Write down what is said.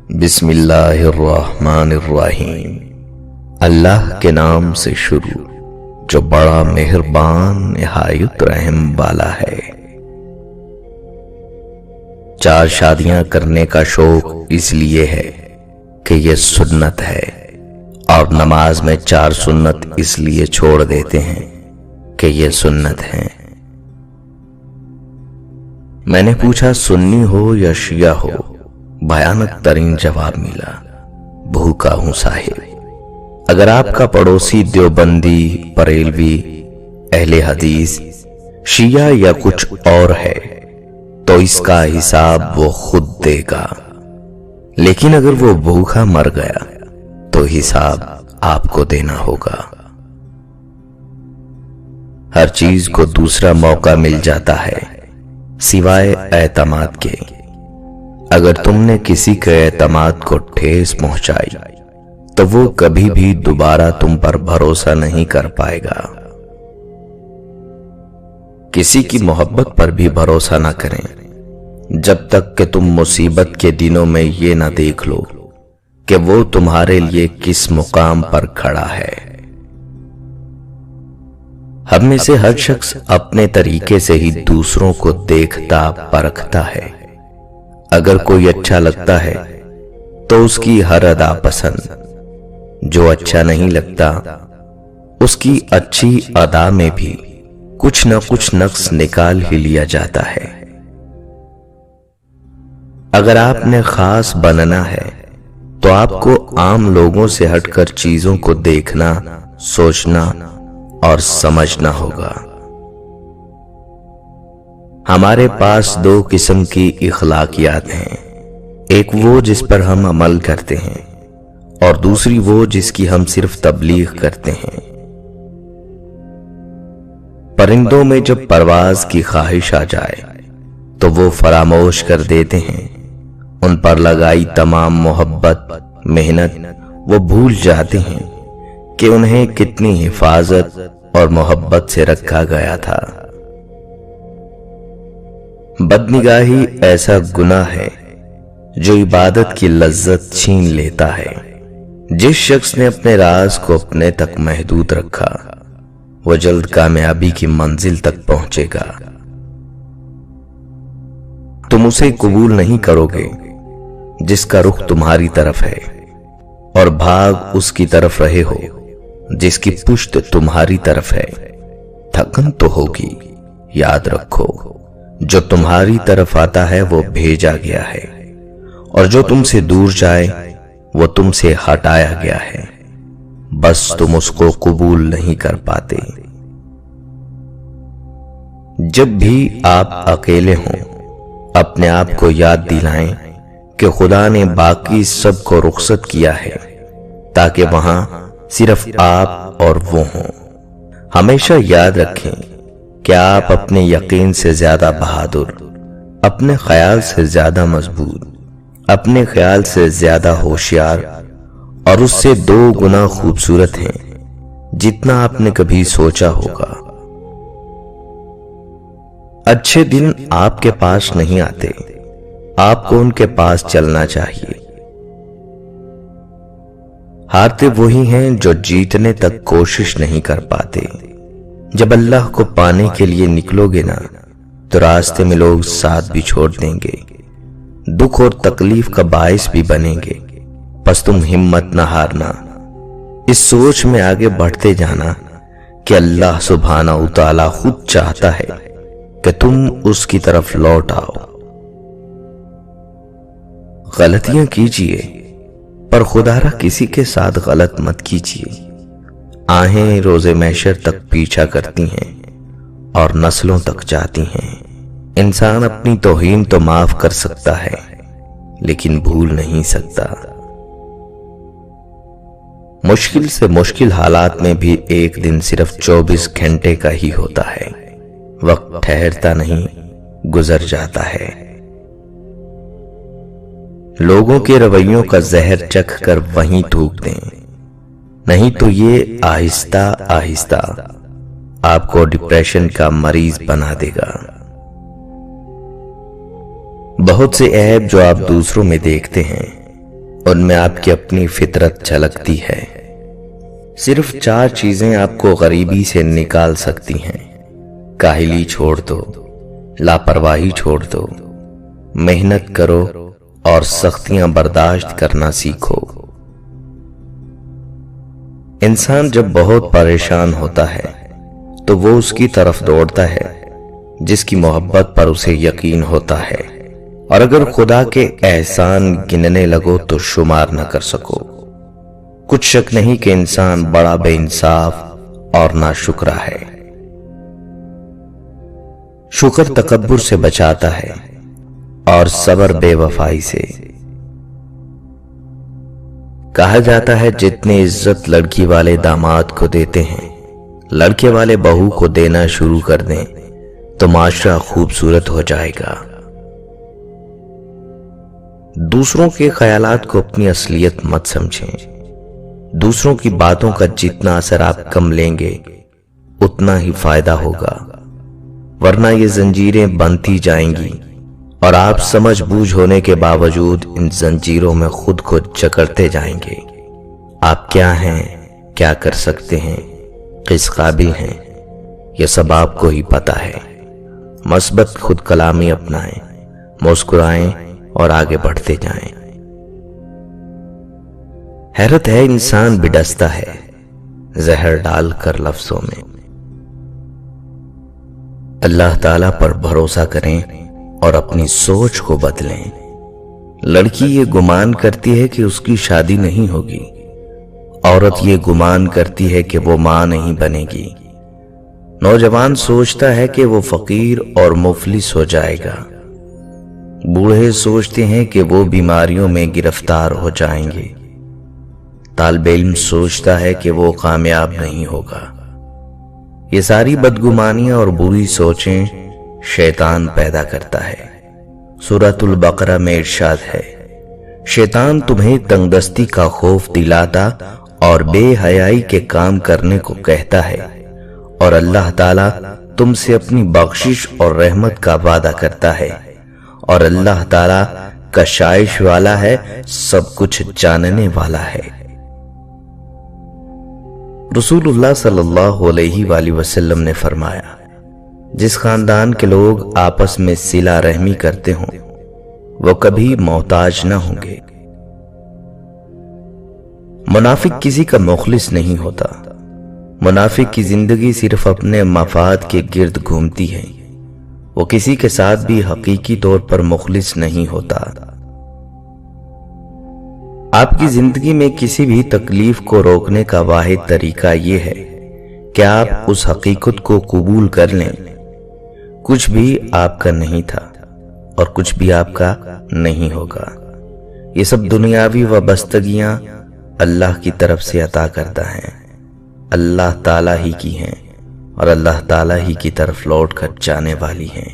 بسم اللہ الرحمن الرحیم۔ اللہ کے نام سے شروع جو بڑا مہربان نہایت رحم والا ہے۔ 4 شادیاں کرنے کا شوق اس لیے ہے کہ یہ سنت ہے، اور نماز میں 4 سنت اس لیے چھوڑ دیتے ہیں کہ یہ سنت ہے۔ میں نے پوچھا سنی ہو یا شیعہ ہو؟ بھیانک ترین جواب ملا، بھوکا ہوں صاحب۔ اگر آپ کا پڑوسی دیوبندی، بریلوی، اہل حدیث، شیعہ یا کچھ اور ہے تو اس کا حساب وہ خود دے گا، لیکن اگر وہ بھوکا مر گیا تو حساب آپ کو دینا ہوگا۔ ہر چیز کو دوسرا موقع مل جاتا ہے سوائے اعتماد کے۔ اگر تم نے کسی کے اعتماد کو ٹھیس پہنچائی تو وہ کبھی بھی دوبارہ تم پر بھروسہ نہیں کر پائے گا۔ کسی کی محبت پر بھی بھروسہ نہ کریں جب تک کہ تم مصیبت کے دنوں میں یہ نہ دیکھ لو کہ وہ تمہارے لیے کس مقام پر کھڑا ہے۔ ہم میں سے ہر شخص اپنے طریقے سے ہی دوسروں کو دیکھتا پرکھتا ہے۔ اگر کوئی اچھا لگتا ہے تو اس کی ہر ادا پسند، جو اچھا نہیں لگتا اس کی اچھی ادا میں بھی کچھ نہ کچھ نقص نکال ہی لیا جاتا ہے۔ اگر آپ نے خاص بننا ہے تو آپ کو عام لوگوں سے ہٹ کر چیزوں کو دیکھنا، سوچنا اور سمجھنا ہوگا۔ ہمارے پاس 2 قسم کی اخلاقیات ہیں، ایک وہ جس پر ہم عمل کرتے ہیں اور دوسری وہ جس کی ہم صرف تبلیغ کرتے ہیں۔ پرندوں میں جب پرواز کی خواہش آ جائے تو وہ فراموش کر دیتے ہیں، ان پر لگائی تمام محبت، محنت وہ بھول جاتے ہیں کہ انہیں کتنی حفاظت اور محبت سے رکھا گیا تھا۔ بدنگاہی ایسا گناہ ہے جو عبادت کی لذت چھین لیتا ہے۔ جس شخص نے اپنے راز کو اپنے تک محدود رکھا وہ جلد کامیابی کی منزل تک پہنچے گا۔ تم اسے قبول نہیں کرو گے جس کا رخ تمہاری طرف ہے، اور بھاگ اس کی طرف رہے ہو جس کی پشت تمہاری طرف ہے۔ تھکن تو ہوگی، یاد رکھو جو تمہاری طرف آتا ہے وہ بھیجا گیا ہے، اور جو تم سے دور جائے وہ تم سے ہٹایا گیا ہے، بس تم اس کو قبول نہیں کر پاتے۔ جب بھی آپ اکیلے ہوں اپنے آپ کو یاد دلائیں کہ خدا نے باقی سب کو رخصت کیا ہے تاکہ وہاں صرف آپ اور وہ ہوں۔ ہمیشہ یاد رکھیں کہ آپ اپنے یقین سے زیادہ بہادر، اپنے خیال سے زیادہ مضبوط، اپنے خیال سے زیادہ ہوشیار اور اس سے 2 گنا خوبصورت ہیں جتنا آپ نے کبھی سوچا ہوگا۔ اچھے دن آپ کے پاس نہیں آتے، آپ کو ان کے پاس چلنا چاہیے۔ ہارتے وہی ہیں جو جیتنے تک کوشش نہیں کر پاتے۔ جب اللہ کو پانے کے لیے نکلو گے نا تو راستے میں لوگ ساتھ بھی چھوڑ دیں گے، دکھ اور تکلیف کا باعث بھی بنیں گے، بس تم ہمت نہ ہارنا، اس سوچ میں آگے بڑھتے جانا کہ اللہ سبحانہ وتعالی خود چاہتا ہے کہ تم اس کی طرف لوٹ آؤ۔ غلطیاں کیجئے پر خدا را کسی کے ساتھ غلط مت کیجئے۔ آہیں روز محشر تک پیچھا کرتی ہیں اور نسلوں تک جاتی ہیں۔ انسان اپنی توہین تو معاف کر سکتا ہے لیکن بھول نہیں سکتا۔ مشکل سے مشکل حالات میں بھی ایک دن صرف 24 گھنٹے کا ہی ہوتا ہے، وقت ٹھہرتا نہیں، گزر جاتا ہے۔ لوگوں کے رویوں کا زہر چکھ کر وہیں تھوک دیں، نہیں تو یہ آہستہ آہستہ آپ کو ڈپریشن کا مریض بنا دے گا۔ بہت سے عیب جو آپ دوسروں میں دیکھتے ہیں ان میں آپ کی اپنی فطرت جھلکتی ہے۔ صرف 4 چیزیں آپ کو غریبی سے نکال سکتی ہیں۔ کاہلی چھوڑ دو، لاپرواہی چھوڑ دو، محنت کرو اور سختیاں برداشت کرنا سیکھو۔ انسان جب بہت پریشان ہوتا ہے تو وہ اس کی طرف دوڑتا ہے جس کی محبت پر اسے یقین ہوتا ہے، اور اگر خدا کے احسان گننے لگو تو شمار نہ کر سکو۔ کچھ شک نہیں کہ انسان بڑا بے انصاف اور ناشکرا ہے۔ شکر تکبر سے بچاتا ہے اور صبر بے وفائی سے۔ کہا جاتا ہے جتنی عزت لڑکی والے داماد کو دیتے ہیں، لڑکے والے بہو کو دینا شروع کر دیں تو معاشرہ خوبصورت ہو جائے گا۔ دوسروں کے خیالات کو اپنی اصلیت مت سمجھیں۔ دوسروں کی باتوں کا جتنا اثر آپ کم لیں گے اتنا ہی فائدہ ہوگا، ورنہ یہ زنجیریں بنتی جائیں گی اور آپ سمجھ بوجھ ہونے کے باوجود ان زنجیروں میں خود کو جکڑتے جائیں گے۔ آپ کیا ہیں، کیا کر سکتے ہیں، کس قابل ہیں، یہ سب آپ کو ہی پتا ہے۔ مثبت خود کلامی اپنائیں، مسکرائیں اور آگے بڑھتے جائیں۔ حیرت ہے انسان بڈستا ہے زہر ڈال کر لفظوں میں۔ اللہ تعالیٰ پر بھروسہ کریں اور اپنی سوچ کو بدلیں۔ لڑکی یہ گمان کرتی ہے کہ اس کی شادی نہیں ہوگی، عورت یہ گمان کرتی ہے کہ وہ ماں نہیں بنے گی، نوجوان سوچتا ہے کہ وہ فقیر اور مفلس ہو جائے گا، بوڑھے سوچتے ہیں کہ وہ بیماریوں میں گرفتار ہو جائیں گے، طالب علم سوچتا ہے کہ وہ کامیاب نہیں ہوگا۔ یہ ساری بدگمانیاں اور بری سوچیں شیطان پیدا کرتا ہے۔ سورۃ البقرہ میں ارشاد ہے، شیطان تمہیں تنگ دستی کا خوف دلاتا اور بے حیائی کے کام کرنے کو کہتا ہے، اور اللہ تعالیٰ تم سے اپنی بخشش اور رحمت کا وعدہ کرتا ہے، اور اللہ تعالیٰ کشائش والا ہے، سب کچھ جاننے والا ہے۔ رسول اللہ صلی اللہ علیہ وآلہ وسلم نے فرمایا، جس خاندان کے لوگ آپس میں صلہ رحمی کرتے ہوں وہ کبھی محتاج نہ ہوں گے۔ منافق کسی کا مخلص نہیں ہوتا۔ منافق کی زندگی صرف اپنے مفاد کے گرد گھومتی ہے، وہ کسی کے ساتھ بھی حقیقی طور پر مخلص نہیں ہوتا۔ آپ کی زندگی میں کسی بھی تکلیف کو روکنے کا واحد طریقہ یہ ہے کہ آپ اس حقیقت کو قبول کر لیں، کچھ بھی آپ کا نہیں تھا اور کچھ بھی آپ کا نہیں ہوگا۔ یہ سب دنیاوی وابستگیاں اللہ کی طرف سے عطا کرتا ہے، اللہ تعالیٰ ہی کی ہیں اور اللہ تعالیٰ ہی کی طرف لوٹ کر جانے والی ہیں۔